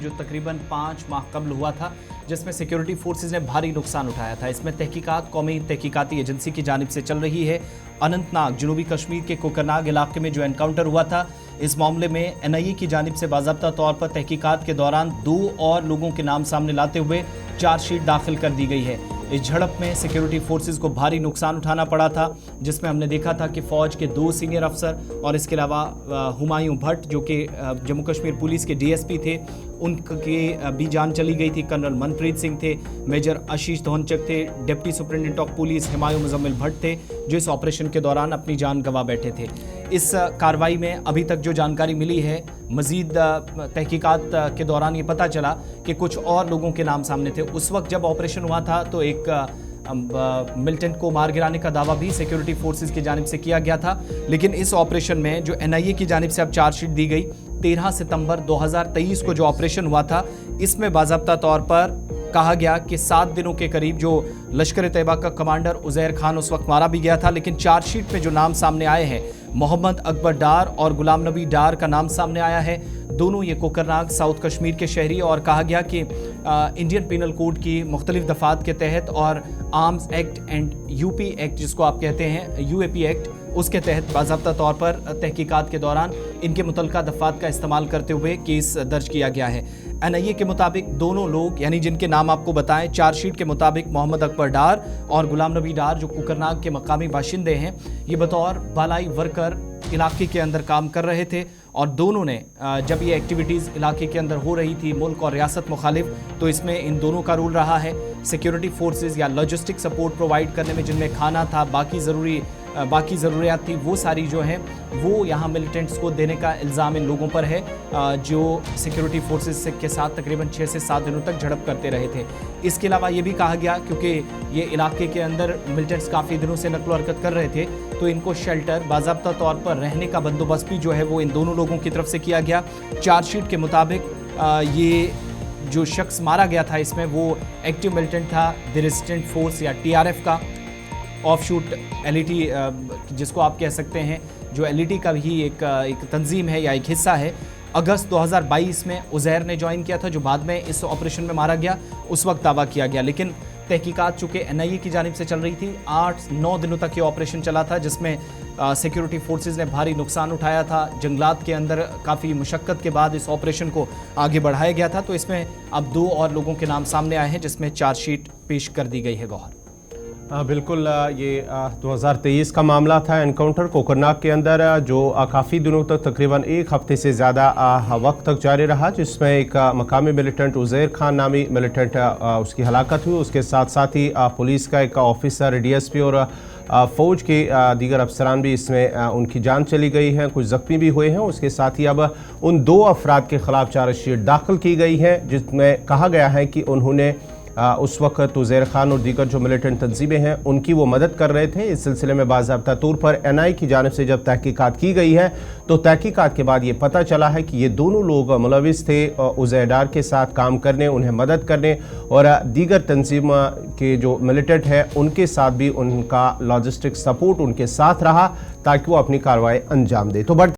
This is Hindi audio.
जो तकरीबन 5 माह कबल हुआ था, जिसमें सिक्योरिटी फोर्सेस ने भारी नुकसान उठाया था। इसमें तहकीकात कौमी तहकीकाती एजेंसी की जानिब से चल रही है। अनंतनाग जनूबी कश्मीर के कोकरनाग इलाके में जो एनकाउंटर हुआ था, इस मामले में एनआईए की जानिब से बाज़ाब्ता तौर पर तहकीकात के दौरान 2 और लोगों के नाम सामने लाते हुए चार्जशीट दाखिल कर दी गई है। इस झड़प में सिक्योरिटी फोर्सेस को भारी नुकसान उठाना पड़ा था, जिसमें हमने देखा था कि फ़ौज के 2 सीनियर अफसर और इसके अलावा हुमायूं भट्ट जो कि जम्मू कश्मीर पुलिस के डीएसपी थे, उनकी भी जान चली गई थी। कर्नल मनप्रीत सिंह थे, मेजर आशीष धोनचक थे, deputy superintendent of police Humayun Muzammil Bhatt थे, जो इस ऑपरेशन के दौरान अपनी जान गंवा बैठे थे। इस कार्रवाई में अभी तक जो जानकारी मिली है, मज़ीद तहकीकात के दौरान ये पता चला कि कुछ और लोगों के नाम सामने थे। उस वक्त जब ऑपरेशन हुआ था तो एक मिलिटेंट को मार गिराने का दावा भी सिक्योरिटी फोर्सेस की जानिब से किया गया था, लेकिन इस ऑपरेशन में जो एनआईए की जानिब से अब चार्जशीट दी गई 13 सितंबर 2023 को जो ऑपरेशन हुआ था, इसमें बाज़ाब्ता तौर पर कहा गया कि 7 दिनों के करीब जो लश्कर तैयबा का कमांडर उज़ैर खान उस वक्त मारा भी गया था, लेकिन चार्जशीट में जो नाम सामने आए हैं, मोहम्मद अकबर डार और गुलाम नबी डार का नाम सामने आया है। दोनों ये कोकरनाग साउथ कश्मीर के शहरी, और कहा गया कि इंडियन पिनल कोड की मुख्तलिफ दफ़ात के तहत और arms act and UP act जिसको आप कहते हैं यूएपी एक्ट, उसके तहत बाज़ाब्ता तौर पर तहकीकात के दौरान इनके मुतल्लिका दफ़ात का इस्तेमाल करते हुए केस दर्ज किया गया है। एनआईए के मुताबिक दोनों लोग, यानी जिनके नाम आपको बताएं, चार्जशीट के मुताबिक मोहम्मद अकबर डार और गुलाम नबी डार जो कोकरनाग के मकामी बाशिंदे हैं, ये बतौर बालाई वर्कर इलाके के अंदर काम कर रहे थे, और दोनों ने जब ये एक्टिविटीज़ इलाके के अंदर हो रही थी मुल्क और रियासत मुखालिफ, तो इसमें इन दोनों का रोल रहा है। सिक्योरिटी फोर्सेस या लॉजिस्टिक सपोर्ट प्रोवाइड करने में, जिनमें खाना था, बाकी ज़रूरियात थी, वो सारी जो हैं वो यहाँ मिलिटेंट्स को देने का इल्ज़ाम इन लोगों पर है, जो सिक्योरिटी फोर्सेस के साथ तकरीबन 6 से 7 दिनों तक झड़प करते रहे थे। इसके अलावा ये भी कहा गया, क्योंकि ये इलाके के अंदर मिलिटेंट्स काफ़ी दिनों से नकलो हरकत कर रहे थे, तो इनको शेल्टर, बाज़ाब्ता तौर पर रहने का बंदोबस्त भी जो है वो इन दोनों लोगों की तरफ से किया गया। चार्जशीट के मुताबिक ये जो शख्स मारा गया था, इसमें वो एक्टिव मिलिटेंट था द रेजिस्टेंट फोर्स या टीआरएफ का ऑफशूट एलईटी जिसको आप कह सकते हैं, जो एलईटी का भी एक तंजीम है या एक हिस्सा है। अगस्त 2022 में उज़ैर ने ज्वाइन किया था, जो बाद में इस ऑपरेशन में मारा गया, उस वक्त दावा किया गया। लेकिन तहकीकात चूँकि एनआईए की जानिब से चल रही थी, 8-9 दिनों तक ये ऑपरेशन चला था, जिसमें सिक्योरिटी फोर्सेस ने भारी नुकसान उठाया था। जंगलात के अंदर काफ़ी मुशक्क़त के बाद इस ऑपरेशन को आगे बढ़ाया गया था। तो इसमें अब 2 और लोगों के नाम सामने आए हैं, जिसमें चार्जशीट पेश कर दी गई है। गौहर, बिल्कुल, ये 2023 का मामला था। एनकाउंटर कोकरनाग के अंदर जो काफ़ी दिनों तक, तकरीबन 1 हफ्ते से ज़्यादा वक्त तक जारी रहा, जिसमें एक मकामी मिलिटेंट उज़ैर खान नामी मिलिटेंट उसकी हलाकत हुई। उसके साथ साथ ही पुलिस का एक ऑफिसर, डीएसपी और फ़ौज के दीगर अफसरान भी इसमें उनकी जान चली गई है, कुछ ज़ख्मी भी हुए हैं। उसके साथ ही अब उन 2 अफराद के ख़िलाफ़ चार्जशीट दाखिल की गई है, जिसमें कहा गया है कि उन्होंने उस वक्त उज़ैर खान और दीगर जो मिलिटेंट तंजीमें हैं उनकी वो मदद कर रहे थे। इस सिलसिले में बाज़ाब्ता तौर पर एनआईए की जानिब से जब तहकीकात की गई है, तो तहकीकात के बाद ये पता चला है कि ये दोनों लोग मुलविस थे उज़ैर डार के साथ काम करने, उन्हें मदद करने, और दीगर तंजीम के जो मिलिटेंट हैं उनके साथ भी उनका लॉजिस्टिक सपोर्ट उनके साथ रहा, ताकि वो अपनी कार्रवाई अंजाम दे। तो